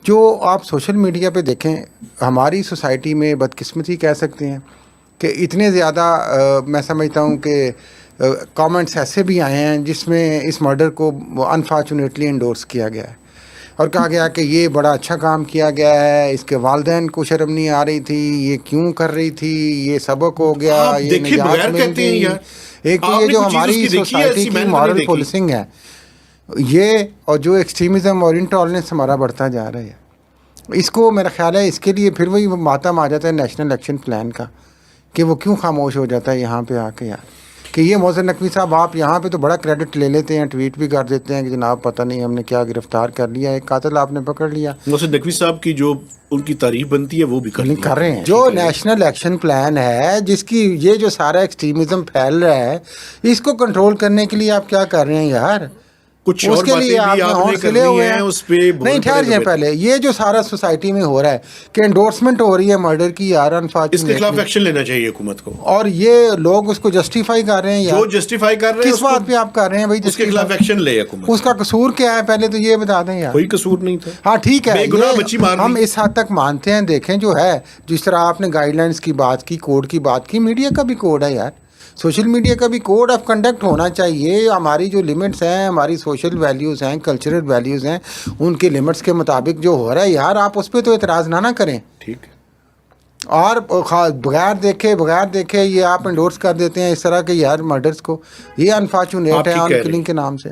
جو آپ social media پہ دیکھیں، ہماری سوسائٹی میں بدقسمتی کہہ سکتے ہیں کہ اتنے زیادہ میں سمجھتا ہوں کہ کامنٹس ایسے بھی آئے ہیں جس میں اس مرڈر کو انفارچونیٹلی انڈورس کیا گیا ہے اور کہا گیا کہ یہ بڑا اچھا کام کیا گیا ہے، اس کے والدین کو شرم نہیں آ رہی تھی، یہ کیوں کر رہی تھی، یہ سبق ہو گیا، یہ نجات مل گئی۔ ایک تو یہ جو ہماری سوسائٹی کی مورل پولیسنگ ہے یہ، اور جو ایکسٹریمزم اور انٹالرنس ہمارا بڑھتا جا رہا ہے، اس کو میرا خیال ہے اس کے لیے پھر وہی ماتم آ جاتا ہے نیشنل ایکشن پلان کا کہ وہ کیوں خاموش ہو جاتا ہے یہاں پہ آ کے یار کہ یہ محسن نقوی صاحب آپ یہاں پہ تو بڑا کریڈٹ لے لیتے ہیں، ٹویٹ بھی کر دیتے ہیں کہ جناب پتہ نہیں ہم نے کیا گرفتار کر لیا، ایک قاتل آپ نے پکڑ لیا۔ محسن نقوی صاحب کی جو ان کی تعریف بنتی ہے وہ بھی کر رہے ہیں۔ جو نیشنل ایکشن پلان ہے جس کی یہ جو سارا ایکسٹریمزم پھیل رہا ہے، اس کو کنٹرول کرنے کے لیے آپ کیا کر رہے ہیں یار؟ کچھ اس اور کے لیے باتیں بھی آپ آپ نے نے سلے ہوئے ہیں اس پہ نہیں ٹھہر جائیں پہلے، یہ جو سارا سوسائٹی میں ہو رہا ہے کہ انڈورسمنٹ ہو رہی ہے مرڈر کی یار، اس کے خلاف ایکشن لینا چاہیے حکومت کو، اور یہ لوگ اس کو جسٹیفائی کر رہے ہیں یار۔ جو جسٹیفائی کر رہے ہیں کس بات پہ آپ کر رہے ہیں بھائی؟ اس کے خلاف ایکشن لے حکومت۔ اس کا قصور کیا ہے پہلے تو یہ بتا دیں یار۔ کوئی قصور نہیں تھا، ہاں ٹھیک ہے، بے گناہ بچی مار دی۔ ہم اس حد تک مانتے ہیں، دیکھیں جو ہے جس طرح آپ نے گائیڈ لائنس کی بات کی، کوڈ کی بات کی، میڈیا کا بھی کوڈ ہے یار، سوشل میڈیا کا بھی کوڈ آف کنڈکٹ ہونا چاہیے۔ ہماری جو لمٹس ہیں، ہماری سوشل ویلیوز ہیں، کلچرل ویلیوز ہیں، ان کے لمٹس کے مطابق جو ہو رہا ہے یار، آپ اس پہ تو اعتراض نہ کریں۔ ٹھیک ہے، اور بغیر دیکھے یہ آپ انڈورس کر دیتے ہیں اس طرح کے یار مرڈرز کو، یہ انفارچونیٹ ہے ان کلنگ کے نام سے۔